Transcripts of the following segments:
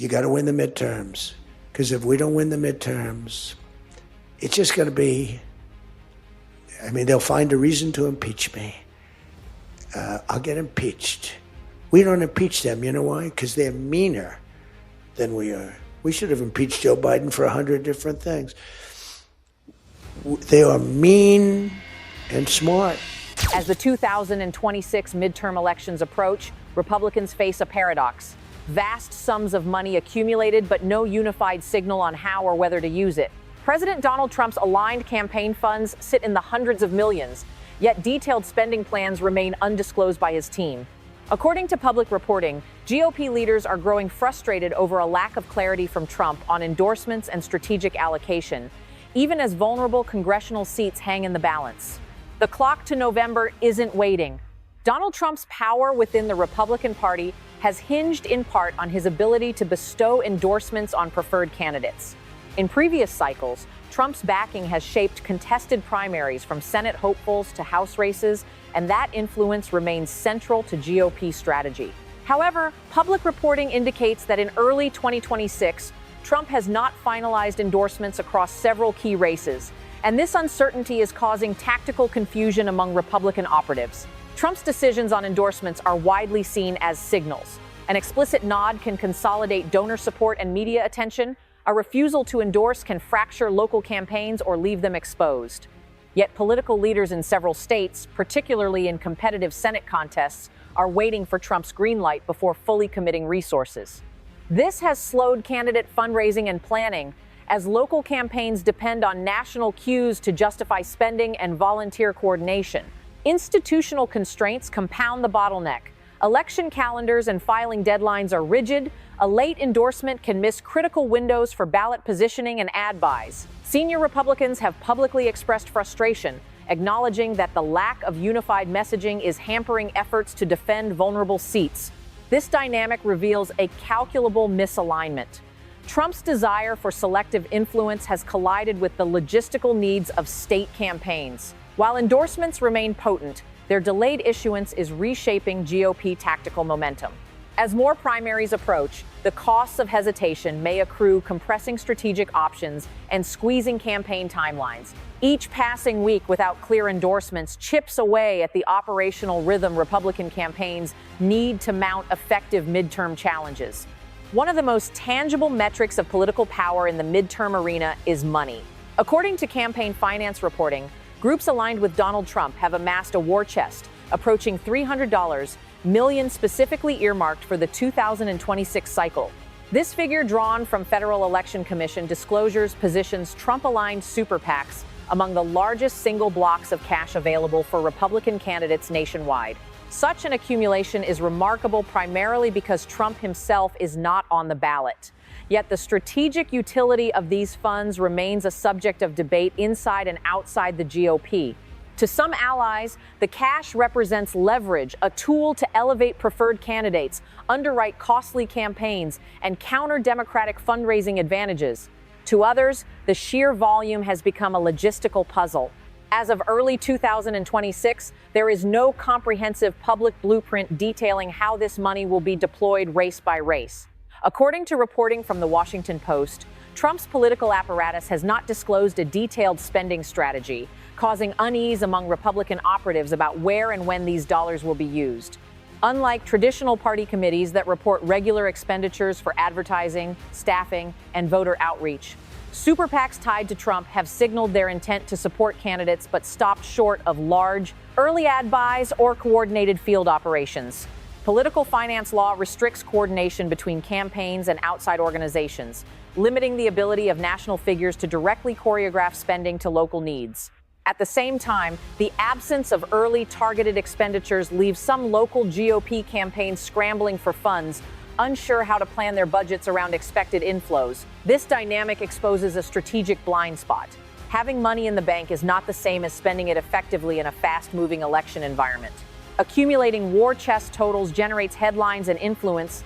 you got to win the midterms. Because if we don't win the midterms, it's just going to be, they'll find a reason to impeach me. I'll get impeached. We don't impeach them. You know why? Because they're meaner than we are. We should have impeached Joe Biden for 100 different things. They are mean and smart. As the 2026 midterm elections approach, Republicans face a paradox. Vast sums of money accumulated, but no unified signal on how or whether to use it. President Donald Trump's aligned campaign funds sit in the hundreds of millions, yet detailed spending plans remain undisclosed by his team. According to public reporting, GOP leaders are growing frustrated over a lack of clarity from Trump on endorsements and strategic allocation, even as vulnerable congressional seats hang in the balance. The clock to November isn't waiting. Donald Trump's power within the Republican Party has hinged in part on his ability to bestow endorsements on preferred candidates. In previous cycles, Trump's backing has shaped contested primaries from Senate hopefuls to House races, and that influence remains central to GOP strategy. However, public reporting indicates that in early 2026, Trump has not finalized endorsements across several key races, and this uncertainty is causing tactical confusion among Republican operatives. Trump's decisions on endorsements are widely seen as signals. An explicit nod can consolidate donor support and media attention. A refusal to endorse can fracture local campaigns or leave them exposed. Yet political leaders in several states, particularly in competitive Senate contests, are waiting for Trump's green light before fully committing resources. This has slowed candidate fundraising and planning, as local campaigns depend on national cues to justify spending and volunteer coordination. Institutional constraints compound the bottleneck. Election calendars and filing deadlines are rigid. A late endorsement can miss critical windows for ballot positioning and ad buys. Senior Republicans have publicly expressed frustration, acknowledging that the lack of unified messaging is hampering efforts to defend vulnerable seats. This dynamic reveals a calculable misalignment. Trump's desire for selective influence has collided with the logistical needs of state campaigns. While endorsements remain potent, their delayed issuance is reshaping GOP tactical momentum. As more primaries approach, the costs of hesitation may accrue, compressing strategic options and squeezing campaign timelines. Each passing week without clear endorsements chips away at the operational rhythm Republican campaigns need to mount effective midterm challenges. One of the most tangible metrics of political power in the midterm arena is money. According to campaign finance reporting, groups aligned with Donald Trump have amassed a war chest approaching $300 million specifically earmarked for the 2026 cycle. This figure, drawn from Federal Election Commission disclosures, positions Trump-aligned super PACs among the largest single blocks of cash available for Republican candidates nationwide. Such an accumulation is remarkable primarily because Trump himself is not on the ballot. Yet the strategic utility of these funds remains a subject of debate inside and outside the GOP. To some allies, the cash represents leverage, a tool to elevate preferred candidates, underwrite costly campaigns, and counter Democratic fundraising advantages. To others, the sheer volume has become a logistical puzzle. As of early 2026, there is no comprehensive public blueprint detailing how this money will be deployed race by race. According to reporting from The Washington Post, Trump's political apparatus has not disclosed a detailed spending strategy, causing unease among Republican operatives about where and when these dollars will be used. Unlike traditional party committees that report regular expenditures for advertising, staffing, and voter outreach, super PACs tied to Trump have signaled their intent to support candidates but stopped short of large, early ad buys or coordinated field operations. Political finance law restricts coordination between campaigns and outside organizations, limiting the ability of national figures to directly choreograph spending to local needs. At the same time, the absence of early targeted expenditures leaves some local GOP campaigns scrambling for funds, unsure how to plan their budgets around expected inflows. This dynamic exposes a strategic blind spot. Having money in the bank is not the same as spending it effectively in a fast-moving election environment. Accumulating war chest totals generates headlines and influence,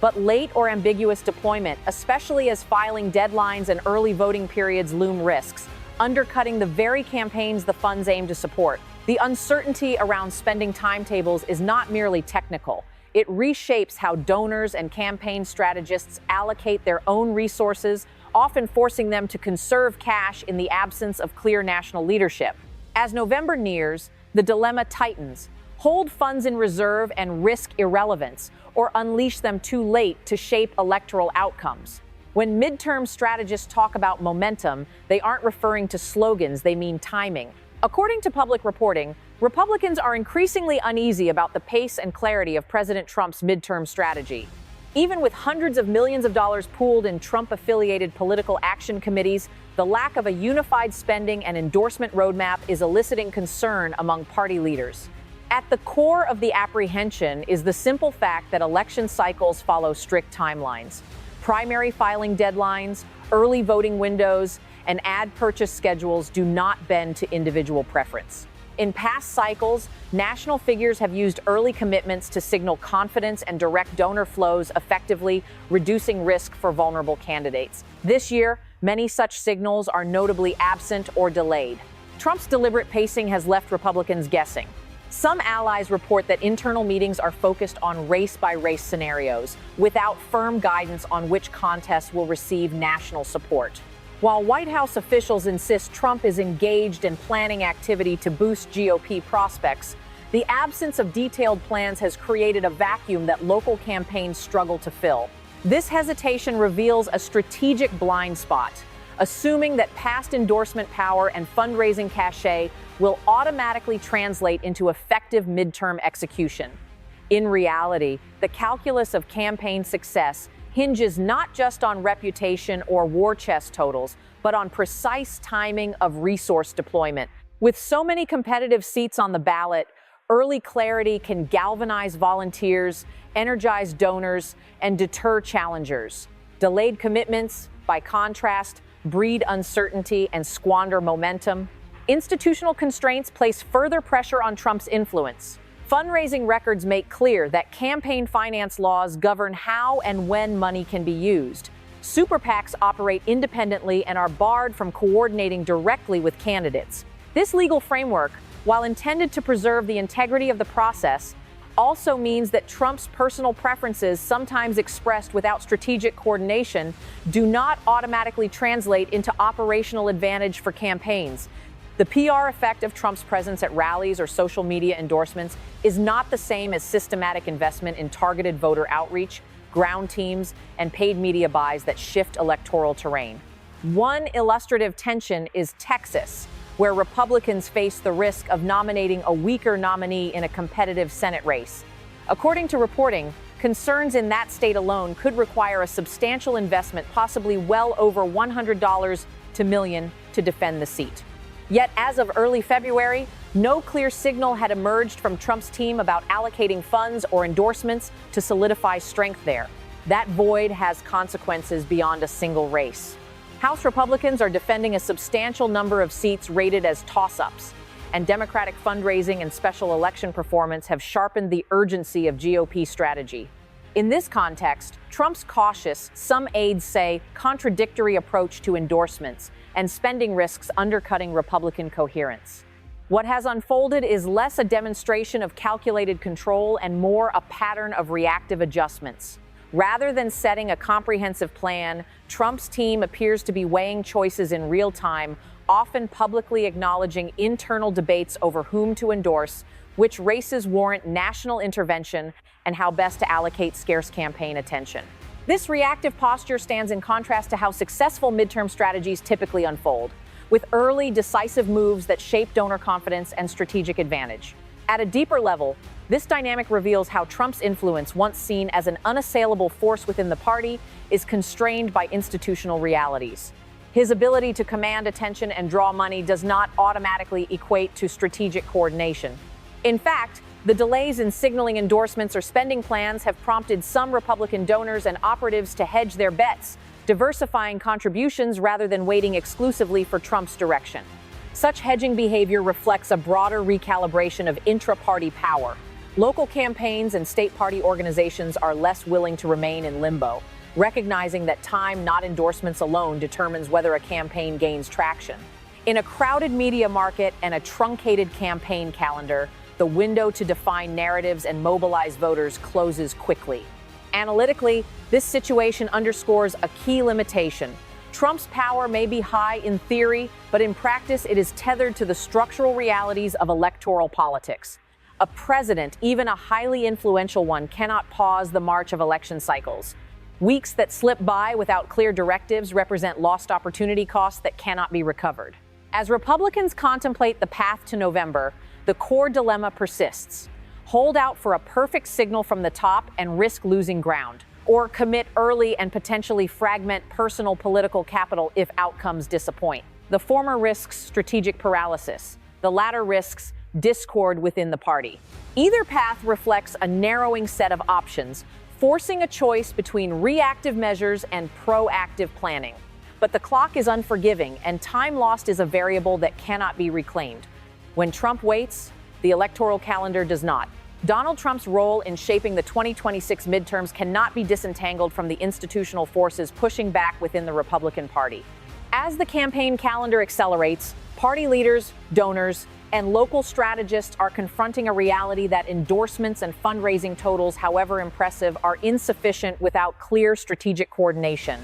but late or ambiguous deployment, especially as filing deadlines and early voting periods loom risks, undercutting the very campaigns the funds aim to support. The uncertainty around spending timetables is not merely technical. It reshapes how donors and campaign strategists allocate their own resources, often forcing them to conserve cash in the absence of clear national leadership. As November nears, the dilemma tightens. Hold funds in reserve and risk irrelevance, or unleash them too late to shape electoral outcomes. When midterm strategists talk about momentum, they aren't referring to slogans, they mean timing. According to public reporting, Republicans are increasingly uneasy about the pace and clarity of President Trump's midterm strategy. Even with hundreds of millions of dollars pooled in Trump-affiliated political action committees, the lack of a unified spending and endorsement roadmap is eliciting concern among party leaders. At the core of the apprehension is the simple fact that election cycles follow strict timelines. Primary filing deadlines, early voting windows, and ad purchase schedules do not bend to individual preference. In past cycles, national figures have used early commitments to signal confidence and direct donor flows effectively, reducing risk for vulnerable candidates. This year, many such signals are notably absent or delayed. Trump's deliberate pacing has left Republicans guessing. Some allies report that internal meetings are focused on race-by-race scenarios, without firm guidance on which contests will receive national support. While White House officials insist Trump is engaged in planning activity to boost GOP prospects, the absence of detailed plans has created a vacuum that local campaigns struggle to fill. This hesitation reveals a strategic blind spot, assuming that past endorsement power and fundraising cachet will automatically translate into effective midterm execution. In reality, the calculus of campaign success hinges not just on reputation or war chest totals, but on precise timing of resource deployment. With so many competitive seats on the ballot, early clarity can galvanize volunteers, energize donors, and deter challengers. Delayed commitments, by contrast, breed uncertainty and squander momentum. Institutional constraints place further pressure on Trump's influence. Fundraising records make clear that campaign finance laws govern how and when money can be used. Super PACs operate independently and are barred from coordinating directly with candidates. This legal framework, while intended to preserve the integrity of the process, also means that Trump's personal preferences, sometimes expressed without strategic coordination, do not automatically translate into operational advantage for campaigns. The PR effect of Trump's presence at rallies or social media endorsements is not the same as systematic investment in targeted voter outreach, ground teams, and paid media buys that shift electoral terrain. One illustrative tension is Texas, where Republicans face the risk of nominating a weaker nominee in a competitive Senate race. According to reporting, concerns in that state alone could require a substantial investment, possibly well over $100 to million, to defend the seat. Yet, as of early February, no clear signal had emerged from Trump's team about allocating funds or endorsements to solidify strength there. That void has consequences beyond a single race. House Republicans are defending a substantial number of seats rated as toss-ups, and Democratic fundraising and special election performance have sharpened the urgency of GOP strategy. In this context, Trump's cautious, some aides say, contradictory approach to endorsements and spending risks undercutting Republican coherence. What has unfolded is less a demonstration of calculated control and more a pattern of reactive adjustments. Rather than setting a comprehensive plan, Trump's team appears to be weighing choices in real time, often publicly acknowledging internal debates over whom to endorse, which races warrant national intervention, and how best to allocate scarce campaign attention. This reactive posture stands in contrast to how successful midterm strategies typically unfold, with early, decisive moves that shape donor confidence and strategic advantage. At a deeper level, this dynamic reveals how Trump's influence, once seen as an unassailable force within the party, is constrained by institutional realities. His ability to command attention and draw money does not automatically equate to strategic coordination. In fact, the delays in signaling endorsements or spending plans have prompted some Republican donors and operatives to hedge their bets, diversifying contributions rather than waiting exclusively for Trump's direction. Such hedging behavior reflects a broader recalibration of intra-party power. Local campaigns and state party organizations are less willing to remain in limbo, recognizing that time, not endorsements alone, determines whether a campaign gains traction. In a crowded media market and a truncated campaign calendar, the window to define narratives and mobilize voters closes quickly. Analytically, this situation underscores a key limitation. Trump's power may be high in theory, but in practice it is tethered to the structural realities of electoral politics. A president, even a highly influential one, cannot pause the march of election cycles. Weeks that slip by without clear directives represent lost opportunity costs that cannot be recovered. As Republicans contemplate the path to November, the core dilemma persists. Hold out for a perfect signal from the top and risk losing ground, or commit early and potentially fragment personal political capital if outcomes disappoint. The former risks strategic paralysis. The latter risks discord within the party. Either path reflects a narrowing set of options, forcing a choice between reactive measures and proactive planning. But the clock is unforgiving, and time lost is a variable that cannot be reclaimed. When Trump waits, the electoral calendar does not. Donald Trump's role in shaping the 2026 midterms cannot be disentangled from the institutional forces pushing back within the Republican Party. As the campaign calendar accelerates, party leaders, donors, and local strategists are confronting a reality that endorsements and fundraising totals, however impressive, are insufficient without clear strategic coordination.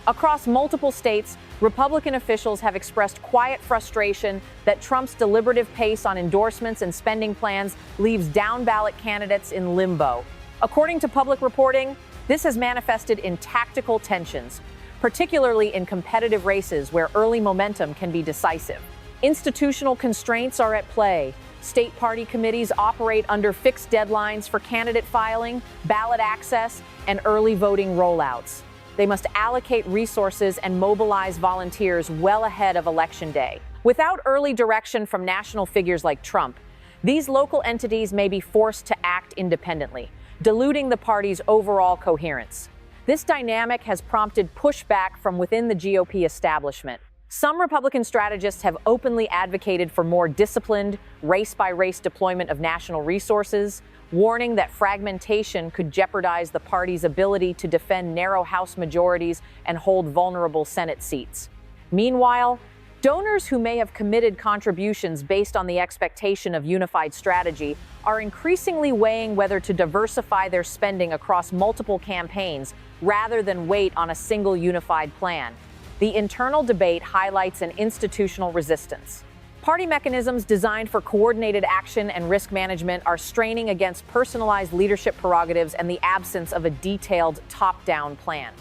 Across multiple states, Republican officials have expressed quiet frustration that Trump's deliberative pace on endorsements and spending plans leaves down-ballot candidates in limbo. According to public reporting, this has manifested in tactical tensions, particularly in competitive races where early momentum can be decisive. Institutional constraints are at play. State party committees operate under fixed deadlines for candidate filing, ballot access, and early voting rollouts. They must allocate resources and mobilize volunteers well ahead of Election Day. Without early direction from national figures like Trump, these local entities may be forced to act independently, diluting the party's overall coherence. This dynamic has prompted pushback from within the GOP establishment. Some Republican strategists have openly advocated for more disciplined, race-by-race deployment of national resources, warning that fragmentation could jeopardize the party's ability to defend narrow House majorities and hold vulnerable Senate seats. Meanwhile, donors who may have committed contributions based on the expectation of unified strategy are increasingly weighing whether to diversify their spending across multiple campaigns rather than wait on a single unified plan. The internal debate highlights an institutional resistance. Party mechanisms designed for coordinated action and risk management are straining against personalized leadership prerogatives and the absence of a detailed top-down plan.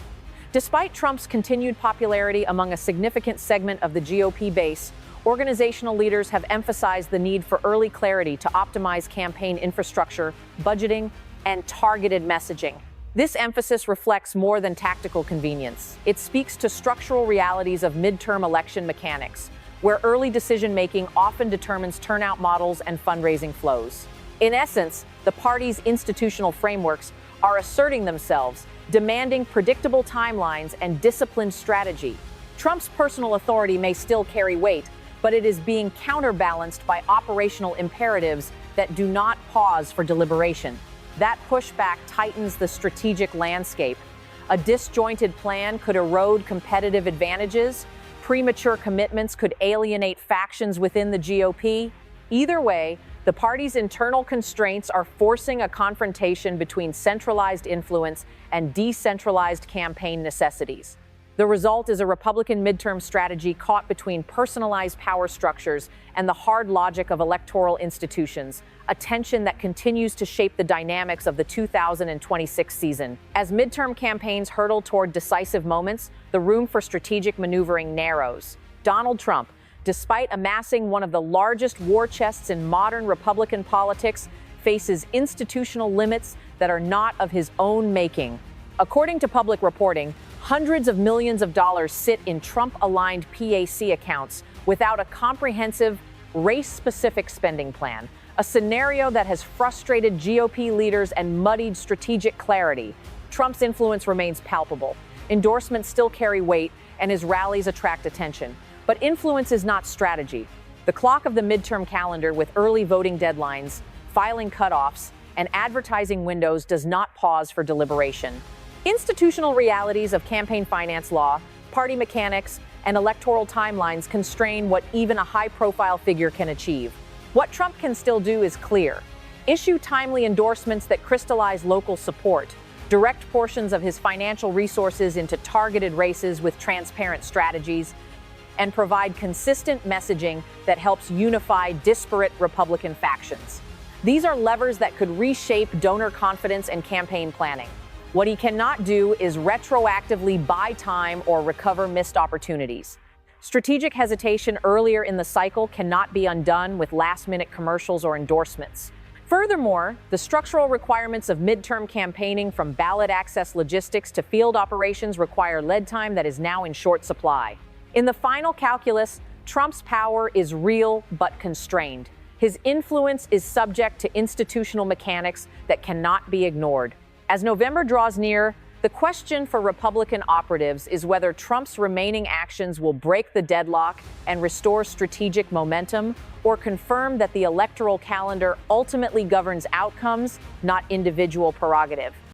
Despite Trump's continued popularity among a significant segment of the GOP base, organizational leaders have emphasized the need for early clarity to optimize campaign infrastructure, budgeting, and targeted messaging. This emphasis reflects more than tactical convenience. It speaks to structural realities of midterm election mechanics, where early decision-making often determines turnout models and fundraising flows. In essence, the party's institutional frameworks are asserting themselves, demanding predictable timelines and disciplined strategy. Trump's personal authority may still carry weight, but it is being counterbalanced by operational imperatives that do not pause for deliberation. That pushback tightens the strategic landscape. A disjointed plan could erode competitive advantages. Premature commitments could alienate factions within the GOP. Either way, the party's internal constraints are forcing a confrontation between centralized influence and decentralized campaign necessities. The result is a Republican midterm strategy caught between personalized power structures and the hard logic of electoral institutions, a tension that continues to shape the dynamics of the 2026 season. As midterm campaigns hurtle toward decisive moments, the room for strategic maneuvering narrows. Donald Trump, despite amassing one of the largest war chests in modern Republican politics, faces institutional limits that are not of his own making. According to public reporting, hundreds of millions of dollars sit in Trump-aligned PAC accounts without a comprehensive, race-specific spending plan, a scenario that has frustrated GOP leaders and muddied strategic clarity. Trump's influence remains palpable. Endorsements still carry weight, and his rallies attract attention. But influence is not strategy. The clock of the midterm calendar, with early voting deadlines, filing cutoffs, and advertising windows, does not pause for deliberation. Institutional realities of campaign finance law, party mechanics, and electoral timelines constrain what even a high-profile figure can achieve. What Trump can still do is clear. Issue timely endorsements that crystallize local support, direct portions of his financial resources into targeted races with transparent strategies, and provide consistent messaging that helps unify disparate Republican factions. These are levers that could reshape donor confidence and campaign planning. What he cannot do is retroactively buy time or recover missed opportunities. Strategic hesitation earlier in the cycle cannot be undone with last-minute commercials or endorsements. Furthermore, the structural requirements of midterm campaigning, from ballot access logistics to field operations, require lead time that is now in short supply. In the final calculus, Trump's power is real but constrained. His influence is subject to institutional mechanics that cannot be ignored. As November draws near, the question for Republican operatives is whether Trump's remaining actions will break the deadlock and restore strategic momentum, or confirm that the electoral calendar ultimately governs outcomes, not individual prerogative.